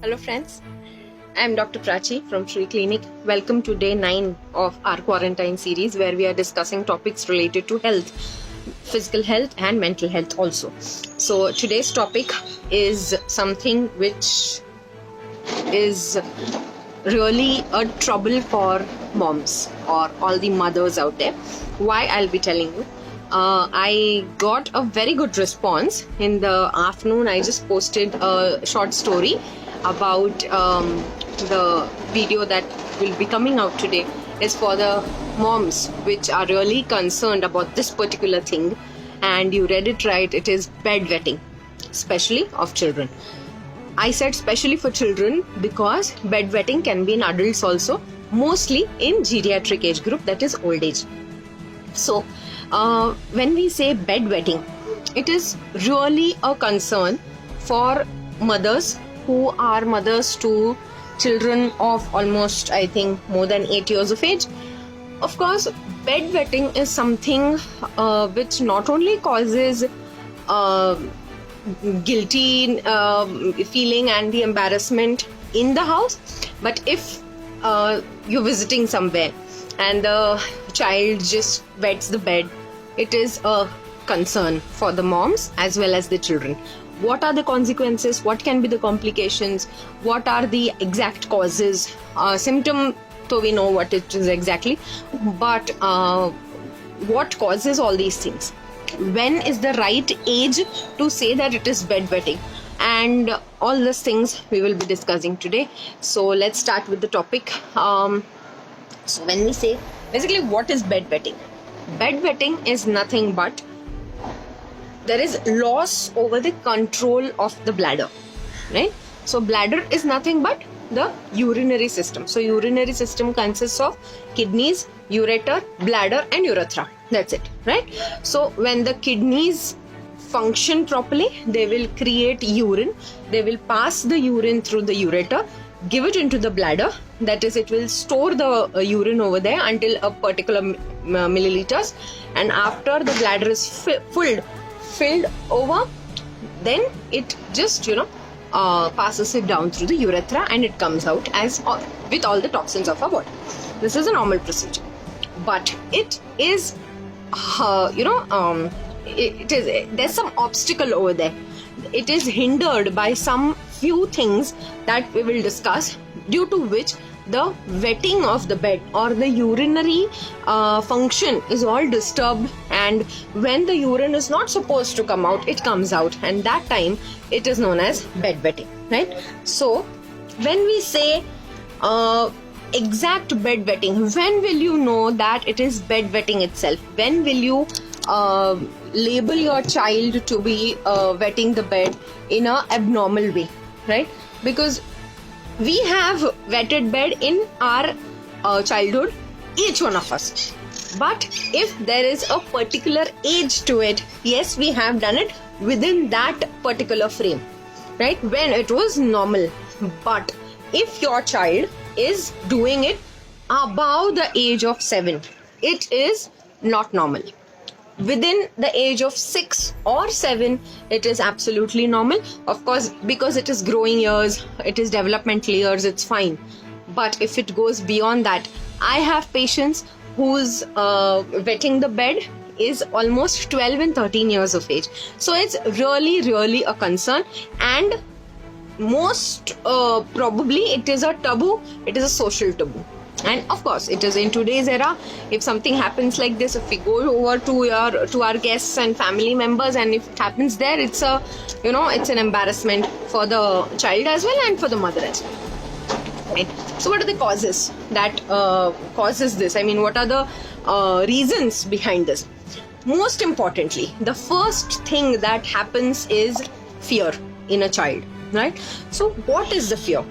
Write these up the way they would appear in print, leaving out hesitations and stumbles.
Hello friends, I am Dr. Prachi from Shri Clinic. Welcome to day 9 of our quarantine series where we are discussing topics related to health, physical health and mental health also. So today's topic is something which is really a trouble for moms or all the mothers out there. Why, I'll be telling you. I got a very good response in the afternoon. I just posted a short story about the video that will be coming out today is for the moms which are really concerned about this particular thing, and you read it right. It is bedwetting, especially of children. I said especially for children because bedwetting can be in adults also, mostly in geriatric age group, that is old age. So when we say bedwetting, it is really a concern for mothers who are mothers to children of almost, I think, more than 8 years of age. Of course, bedwetting is something which not only causes guilty feeling and the embarrassment in the house, but if you're visiting somewhere and the child just wets the bed, it is a concern for the moms as well as the children. What are the consequences? What can be the complications? What are the exact causes? Symptom, so we know what it is exactly, but what causes all these things? When is the right age to say that it is bedwetting? And all these things we will be discussing today. So let's start with the topic. So when we say, basically, what is bedwetting? Bedwetting is nothing but there is loss over the control of the bladder, right? So bladder is nothing but the urinary system. So urinary system consists of kidneys, ureter, bladder and urethra. That's it, right? So when the kidneys function properly, they will create urine. They will pass the urine through the ureter, give it into the bladder. That is, it will store the urine over there until a particular milliliters, and after the bladder is filled over, then it just passes it down through the urethra and it comes out as with all the toxins of our body. This is a normal procedure, but it is there's some obstacle over there. It is hindered by some few things that we will discuss, due to which the wetting of the bed or the urinary function is all disturbed, and when the urine is not supposed to come out, it comes out, and that time it is known as bedwetting, right? So when we say exact bedwetting, when will you know that it is bedwetting itself? When will you label your child to be wetting the bed in a abnormal way, right? Because we have wetted bed in our childhood, each one of us. But if there is a particular age to it, yes, we have done it within that particular frame, right? When it was normal. But if your child is doing it above the age of 7, it is not normal. Within the age of 6 or 7, it is absolutely normal. Of course, because it is growing years, it is developmental years, it's fine. But if it goes beyond that, I have patients whose wetting the bed is almost 12 and 13 years of age. So it's really a concern, and most probably it is a taboo. It is a social taboo. And of course, it is in today's era. If something happens like this, if we go over to our guests and family members, and if it happens there, it's it's an embarrassment for the child as well and for the mother as well. Right? So what are the causes that causes this? I mean, what are the reasons behind this? Most importantly, the first thing that happens is fear in a child, right? So what is the fear?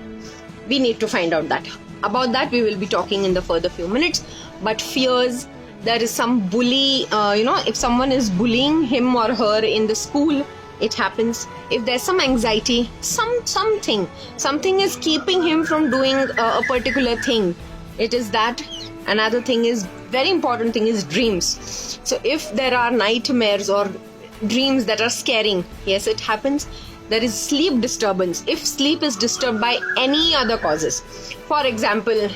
We need to find out that. About that we will be talking in the further few minutes. But fears, there is some bully, if someone is bullying him or her in the school, it happens. If there's some anxiety, something is keeping him from doing a particular thing, it is that. Another thing is, very important thing is dreams. So if there are nightmares or dreams that are scaring, yes, it happens. there is sleep disturbance. If sleep is disturbed by any other causes, for example,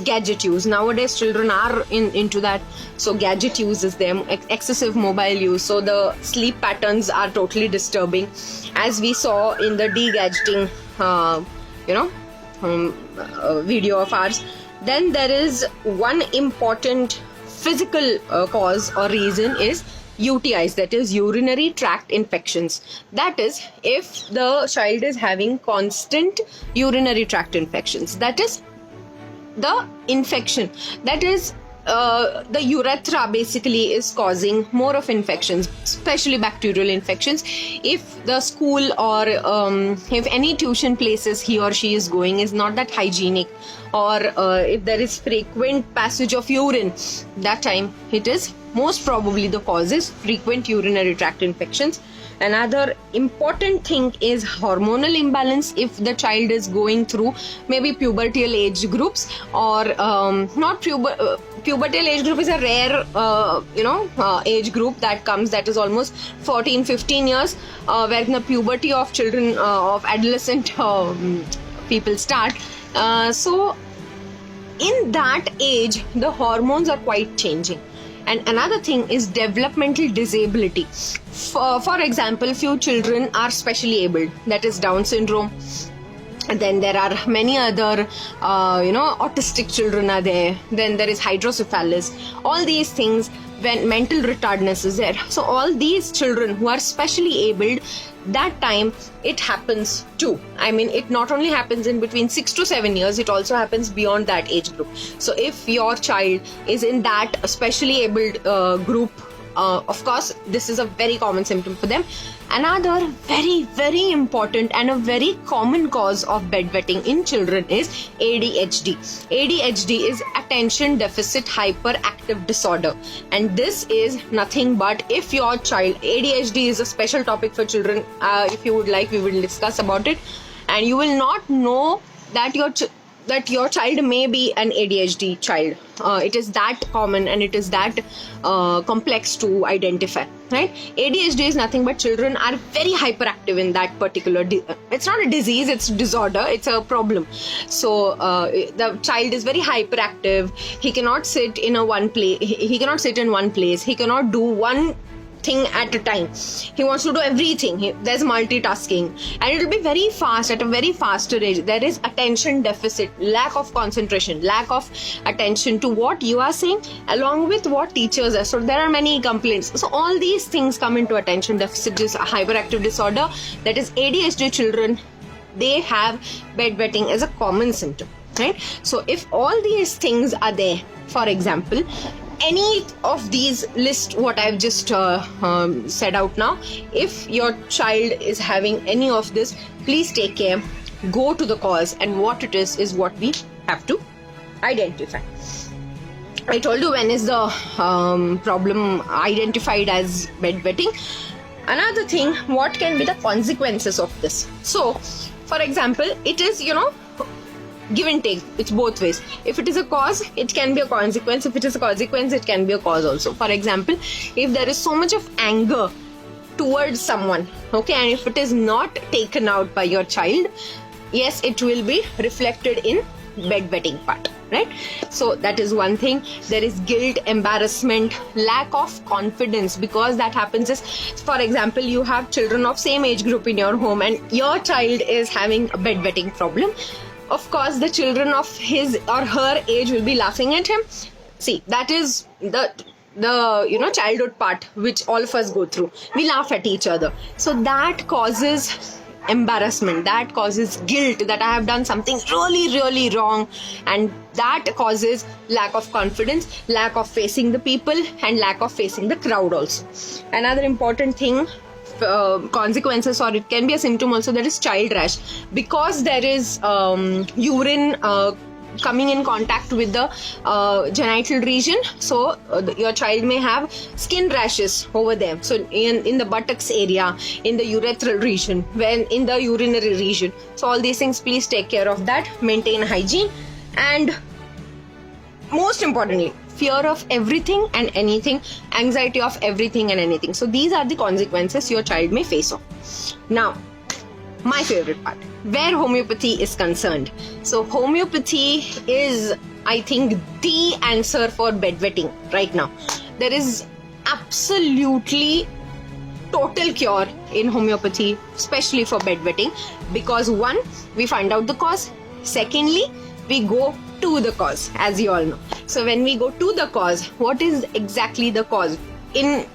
gadget use. Nowadays children are into that, so gadget use is there, excessive mobile use, so the sleep patterns are totally disturbing, as we saw in the de-gadgeting video of ours. Then there is one important physical cause or reason is UTIs, that is urinary tract infections. That is, if the child is having constant urinary tract infections, that is the infection, that is the urethra basically is causing more of infections, especially bacterial infections. If the school or if any tuition places he or she is going is not that hygienic, or if there is frequent passage of urine, that time it is most probably the cause is frequent urinary tract infections. Another important thing is hormonal imbalance. If the child is going through maybe pubertal age groups, or not pubertal age group is a rare age group that comes, that is almost 14-15 years, where the puberty of children of adolescent people start. So in that age the hormones are quite changing. And another thing is developmental disability. For example, few children are specially abled, that is Down syndrome. And then there are many other autistic children are there. Then there is hydrocephalus. All these things, when mental retardedness is there. So all these children who are specially abled, that time it happens too. I mean, it not only happens in between 6 to 7 years, it also happens beyond that age group. So if your child is in that specially abled group, of course this is a very common symptom for them. Another very, very important and a very common cause of bedwetting in children is ADHD. ADHD is attention deficit hyperactive disorder, and this is nothing but, if your child, ADHD is a special topic for children. If you would like, we will discuss about it, and you will not know that your child may be an ADHD child. It is that common and it is that complex to identify, right? ADHD is nothing but children are very hyperactive in that particular it's not a disease, it's a disorder, it's a problem. So the child is very hyperactive. He cannot sit in one place, he cannot do one thing at a time. He wants to do everything. There's multitasking, and it will be very fast, at a very faster age. There is attention deficit, lack of concentration, lack of attention to what you are saying along with what teachers are. So there are many complaints. So all these things come into attention deficit hyperactive disorder, that is ADHD children. They have bedwetting as a common symptom, right? So if all these things are there, for example, any of these list what I've just said out now, if your child is having any of this, please take care, go to the cause, and what it is what we have to identify. I told you when is the problem identified as bedwetting. Another thing, what can be the consequences of this? So for example, it is give and take. It's both ways. If it is a cause, it can be a consequence. If it is a consequence, it can be a cause also. For example, if there is so much of anger towards someone, okay, and if it is not taken out by your child, yes, it will be reflected in bedwetting part, right? So that is one thing. There is guilt, embarrassment, lack of confidence, because that happens is, for example, you have children of same age group in your home and your child is having a bedwetting problem. Of course, the children of his or her age will be laughing at him. See, that is the childhood part which all of us go through. We laugh at each other. So that causes embarrassment, that causes guilt that I have done something really, really wrong, and that causes lack of confidence, lack of facing the people, and lack of facing the crowd also. Another important thing, consequences, or it can be a symptom also, that is child rash, because there is urine coming in contact with the genital region. So your child may have skin rashes over there, so in the buttocks area, in the urethral region, when in the urinary region. So all these things, please take care of that, maintain hygiene, and most importantly, fear of everything and anything, anxiety of everything and anything. So these are the consequences your child may face off. Now, my favorite part, where homeopathy is concerned. So homeopathy is, I think, the answer for bedwetting right now. There is absolutely total cure in homeopathy, especially for bedwetting, because one, we find out the cause. Secondly, we go to the cause, as you all know. So when we go to the cause, what is exactly the cause? In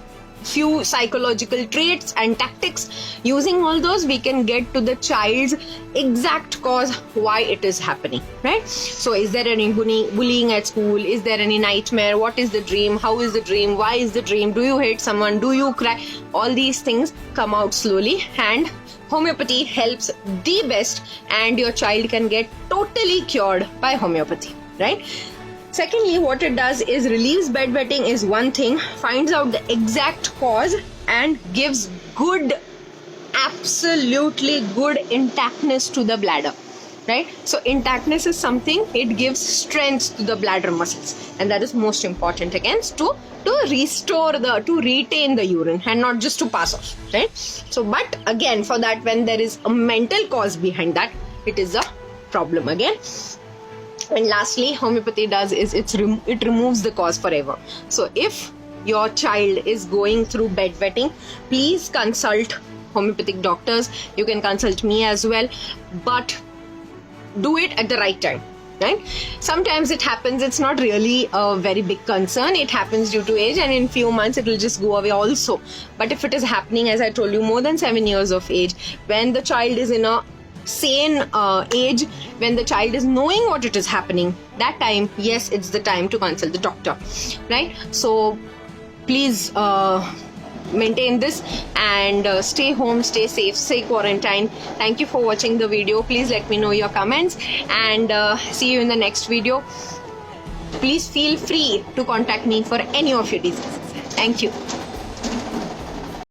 few psychological traits and tactics, using all those, we can get to the child's exact cause why it is happening, right? So is there any bullying at school? Is there any nightmare? What is the dream? How is the dream? Why is the dream? Do you hate someone? Do you cry? All these things come out slowly, and homeopathy helps the best, and your child can get totally cured by homeopathy, right? Secondly, what it does is relieves bedwetting is one thing, finds out the exact cause and gives good, absolutely good intactness to the bladder, right? So intactness is something, it gives strength to the bladder muscles, and that is most important again, to restore to retain the urine and not just to pass off, right? So, but again, for that, when there is a mental cause behind that, it is a problem again. And lastly, homeopathy does is it removes the cause forever. So if your child is going through bedwetting, please consult homeopathic doctors. You can consult me as well, but do it at the right time, right? Sometimes it happens, it's not really a very big concern, it happens due to age, and in few months it will just go away also. But if it is happening, as I told you, more than 7 years of age, when the child is in a sane age, when the child is knowing what it is happening, that time, yes, it's the time to consult the doctor, right? So please maintain this and stay home, stay safe, stay quarantined. Thank you for watching the video. Please let me know your comments, and see you in the next video. Please feel free to contact me for any of your diseases. Thank you.